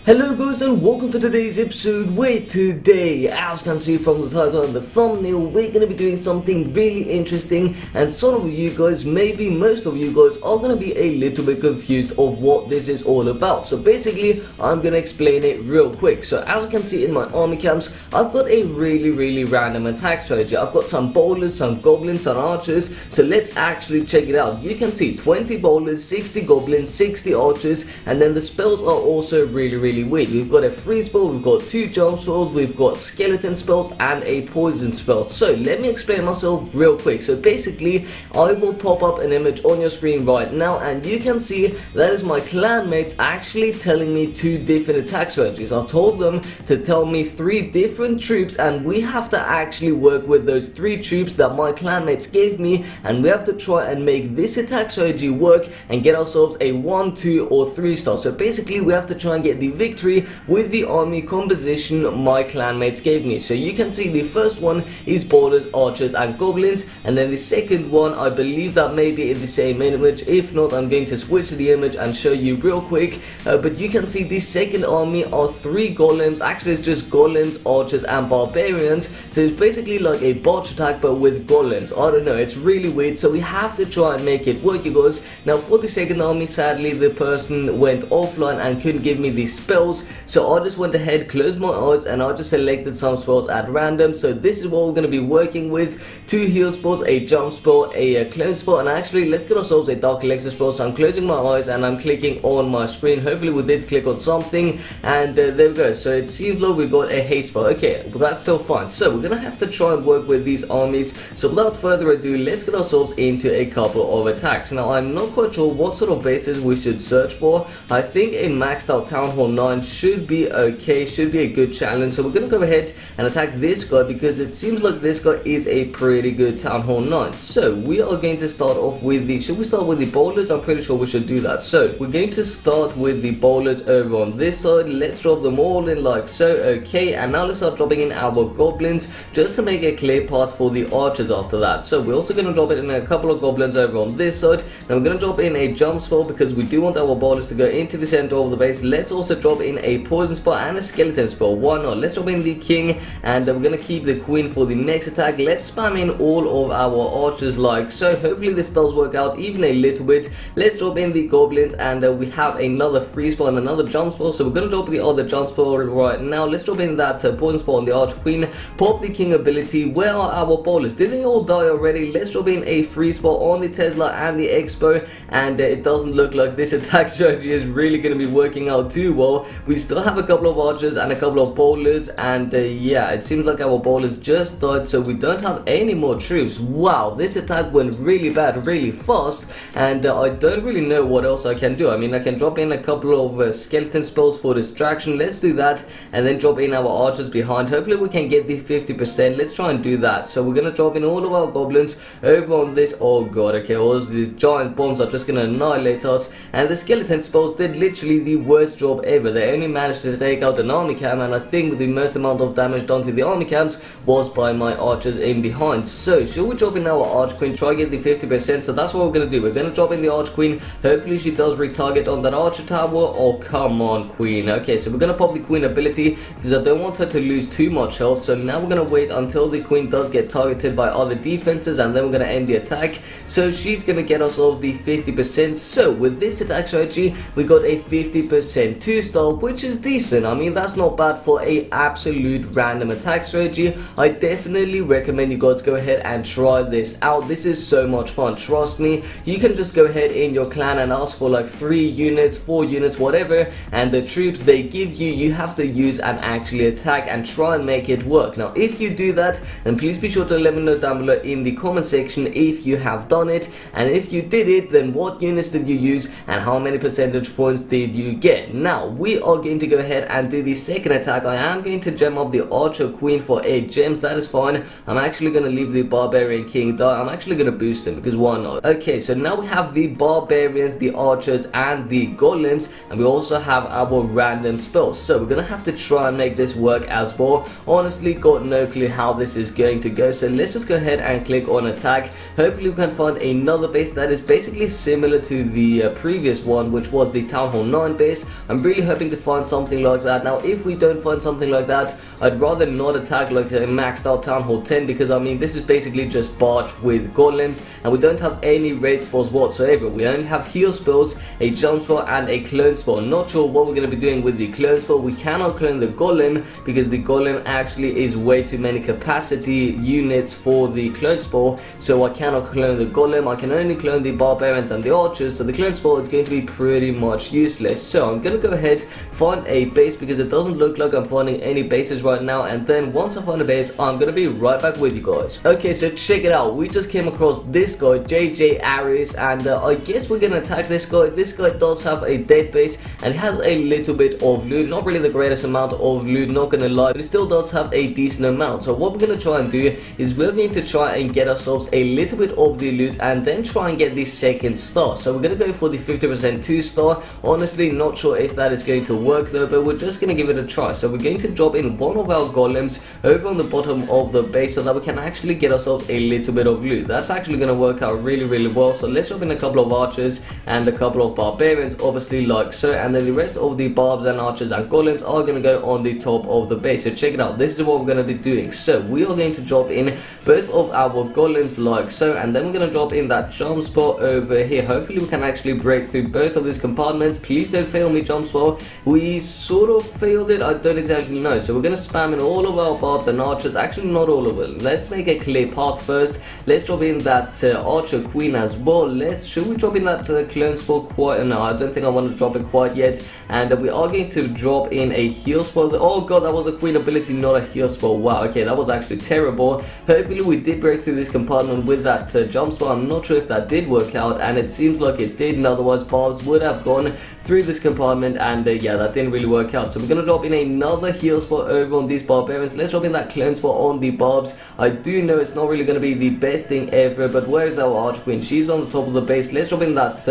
Hello guys and welcome to today's episode where today, as you can see from the title and the thumbnail, we're going to be doing something really interesting, and some of you guys, maybe most of you guys, are going to be a little bit confused of what this is all about. So basically, I'm going to explain it real quick. So as you can see in my army camps, I've got a really random attack strategy. I've got some bowlers, some goblins, some archers. So let's actually check it out. You can see 20 bowlers, 60 goblins, 60 archers, and then the spells are also really weird. We've got a freeze spell, we've got 2 jump spells, we've got skeleton spells and a poison spell. So let me explain myself real quick. So basically, I will pop up an image on your screen right now, and you can see that is my clanmates actually telling me 2 different attack strategies. I told them to tell me 3 different troops, and we have to actually work with those 3 troops that my clanmates gave me, and we have to try and make this attack strategy work and get ourselves a 1, 2 or 3 star. So basically, we have to try and get the victory with the army composition my clanmates gave me. So you can see the first one is bowlers, archers and goblins, and then the second one, I believe that may be in the same image. If not, I'm going to switch the image and show you real quick. But you can see the second army are 3 golems. Actually, it's just golems, archers and barbarians. So it's basically like a botch attack but with golems. I don't know, it's really weird. So we have to try and make it work, you guys. Now for the second army, sadly the person went offline and couldn't give me the spells, so I just went ahead, closed my eyes, and I just selected some spells at random. So this is what we're going to be working with: 2 heal spells, a jump spell, a clone spell, and actually let's get ourselves a dark elixir spell. So I'm closing my eyes and I'm clicking on my screen. Hopefully we did click on something, and there we go. So it seems like we got a haste spell. Okay, but that's still fine. So we're gonna have to try and work with these armies. So without further ado, let's get ourselves into a couple of attacks. Now I'm not quite sure what sort of bases we should search for. I think a maxed out Town Hall 9 should be okay, should be a good challenge. So we're gonna go ahead and attack this guy because it seems like this guy is a pretty good Town Hall 9. So we are going to start off with the, should we start with the bowlers? I'm pretty sure we should do that. So we're going to start with the bowlers over on this side. Let's drop them all in like so. Okay, and now let's start dropping in our goblins just to make a clear path for the archers after that. So we're also going to drop it in a couple of goblins over on this side. Now we're going to drop in a jump spell because we do want our bowlers to go into the center of the base. Let's also drop in a poison spell and a skeleton spell. Why not? Let's drop in the king, and we're going to keep the queen for the next attack. Let's spam in all of our archers like so. Hopefully this does work out even a little bit. Let's drop in the goblins, and we have another freeze spell and another jump spell. So we're going to drop the other jump spell right now. Let's drop in that poison spell on the arch queen. Pop the king ability. Where are our bowlers? Did they all die already? Let's drop in a freeze spell on the Tesla and the Expo, and it doesn't look like this attack strategy is really going to be working out too well. We still have a couple of archers and a couple of bowlers, and yeah, it seems like our bowlers just died, so we don't have any more troops. Wow, this attack went really bad really fast, and I don't really know what else I can do. I mean, I can drop in a couple of skeleton spells for distraction. Let's do that, and then drop in our archers behind. Hopefully we can get the 50%. Let's try and do that. So we're gonna drop in all of our goblins over on this. Oh god, okay, all these giant bombs are just gonna annihilate us, and the skeleton spells did literally the worst job ever. They only managed to take out an army camp, and I think the most amount of damage done to the army camps was by my archers in behind. So should we drop in our arch queen, try get the 50%? So that's what we're gonna do. We're gonna drop in the arch queen. Hopefully she does retarget on that archer tower. Oh come on, queen. Okay, so we're gonna pop the queen ability because I don't want her to lose too much health. So now we're gonna wait until the queen does get targeted by other defenses, and then we're gonna end the attack. So she's gonna get ourselves the 50%. So with this attack strategy, we got a 50% 2-star, which is decent. I mean, that's not bad for a absolute random attack strategy. I definitely recommend you guys go ahead and try this out. This is so much fun, trust me. You can just go ahead in your clan and ask for like 3 units, 4 units, whatever, and the troops they give you, you have to use and actually attack and try and make it work. Now if you do that, then please be sure to let me know down below in the comment section if you have done it, and if you did it, then what units did you use and how many percentage points did you get. Now we are going to go ahead and do the second attack. I am going to gem up the Archer Queen for 8 gems. That is fine. I'm actually going to leave the Barbarian King die. I'm actually going to boost him because why not? Okay, so now we have the Barbarians, the Archers, and the Golems, and we also have our random spells. So we're going to have to try and make this work as well. Honestly, got no clue how this is going to go. So let's just go ahead and click on attack. Hopefully we can find another base that is basically similar to the previous one, which was the Town Hall 9 base. I'm really hoping to find something like that. Now if we don't find something like that, I'd rather not attack like a maxed out Town Hall 10, because I mean this is basically just barge with golems, and we don't have any raid spells whatsoever. We only have heal spells, a jump spell, and a clone spell. Not sure what we're going to be doing with the clone spell. We cannot clone the golem because the golem actually is way too many capacity units for the clone spell, so I cannot clone the golem. I can only clone the barbarians and the archers, so the clone spell is going to be pretty much useless. So I'm going to go ahead, find a base, because it doesn't look like I'm finding any bases right now, and then once I find a base, I'm going to be right back with you guys. Okay, so check it out. We just came across this guy, JJ Aries, and I guess we're going to attack this guy. This guy does have a dead base and has a little bit of loot. Not really the greatest amount of loot, not going to lie, but it still does have a decent amount. So what we're going to try and do is we're going to try and get ourselves a little bit of the loot and then try and get the second star. So we're going to go for the 50% 2 star. Honestly, not sure if that is going to work though, but we're just going to give it a try. So we're going to drop in one of our golems over on the bottom of the base so that we can actually get ourselves a little bit of loot. That's actually going to work out really well. So let's drop in a couple of archers and a couple of barbarians, obviously like so, and then the rest of the barbs and archers and golems are going to go on the top of the base. So check it out, this is what we're going to be doing. So we are going to drop in both of our golems like so, and then we're going to drop in that jump spot over here. Hopefully we can actually break through both of these compartments. Please don't fail me, jump spot. We sort of failed it, I don't exactly know. So we're going to spam in all of our barbs and archers. Actually not all of them. Let's make a clear path first. Let's drop in that Archer Queen as well. Should we drop in that clone spell quite? No, I don't think I want to drop it quite yet. And we are going to drop in a heal spell. Oh god, that was a queen ability, not a heal spell. Wow, okay, that was actually terrible. Hopefully we did break through this compartment with that jump spell. I'm not sure if that did work out, and it seems like it did, and otherwise barbs would have gone through this compartment, and yeah, that didn't really work out. So we're going to drop in another heal spot over on these barbarians. Let's drop in that clone spot on the barbs. I do know it's not really going to be the best thing ever, but where is our Archer Queen? She's on the top of the base. Let's drop in that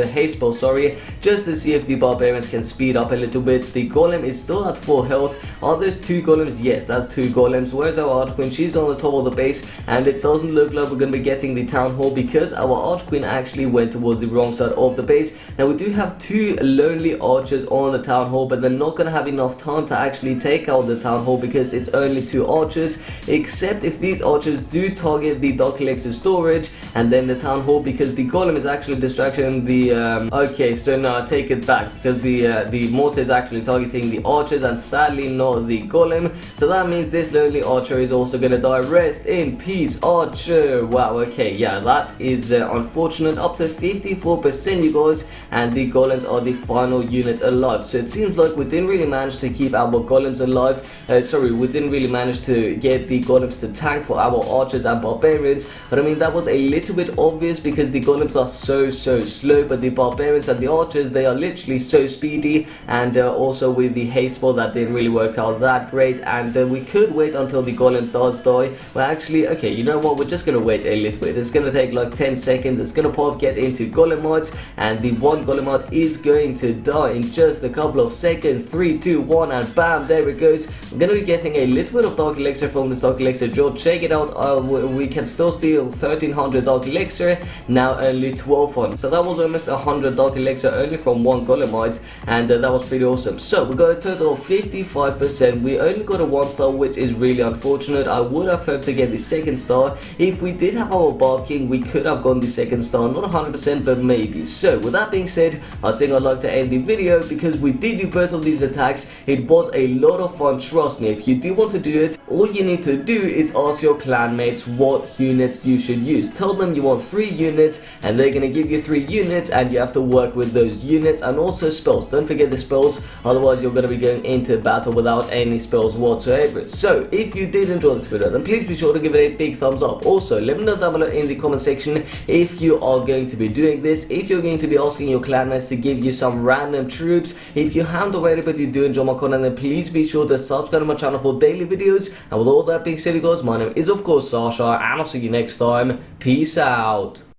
haste spell, sorry, just to see if the barbarians can speed up a little bit. The golem is still at full health. Are those 2 golems? Yes, that's 2 golems. Where's our Archer Queen? She's on the top of the base, and it doesn't look like we're going to be getting the town hall because our Archer Queen actually went towards the wrong side of the base. Now we do have 2 lonely archers on the town hall, but they're not going to have enough time to actually take out the town hall because it's only 2 archers, except if these archers do target the dark elixir storage and then the town hall, because the golem is actually distracting the okay, so now I take it back, because the mortar is actually targeting the archers and sadly not the golem. So that means this lonely archer is also going to die. Rest in peace, archer. Wow, okay, yeah, that is unfortunate. Up to 54% you guys, and the golems are the final units alive. So it seems like we didn't really manage to keep our golems alive. Sorry, we didn't really manage to get the golems to tank for our archers and barbarians, but I mean that was a little bit obvious because the golems are so slow, but the barbarians and the archers, they are literally so speedy. And also with the haste spell, that didn't really work out that great, and we could wait until the golem does die. Well, actually, okay, you know what, we're just gonna wait a little bit. It's gonna take like 10 seconds. It's gonna pop, get into golemites, and the one golemite is going to die in just a couple of seconds. 3, 2, 1, and bam, there it goes. I'm gonna be getting a little bit of dark elixir from this dark elixir drop. Check it out. We can still steal 1300 dark elixir, now only 1200. So that was almost 100 dark elixir only from one golemite, and that was pretty awesome. So we got a total of 55%. We only got a 1 star, which is really unfortunate. I would have hoped to get the second star. If we did have our Barb King, we could have gone the second star, not 100%, but maybe. So with that being said, I think I'd like to end the video because we did do both of these attacks. It was a lot of fun, trust me. If you do want to do it, all you need to do is ask your clanmates what units you should use. Tell them you want 3 units and they're gonna give you 3 units, and you have to work with those units, and also spells. Don't forget the spells, otherwise you're gonna be going into battle without any spells whatsoever. So if you did enjoy this video, then please be sure to give it a big thumbs up. Also, let me know down below in the comment section if you are going to be doing this, if you're going to be asking your clanmates to give you some random troops, videos. If you haven't already but you do enjoy my content, then please be sure to subscribe to my channel for daily videos. And with all that being said, guys, my name is of course Asascha, and I'll see you next time. Peace out.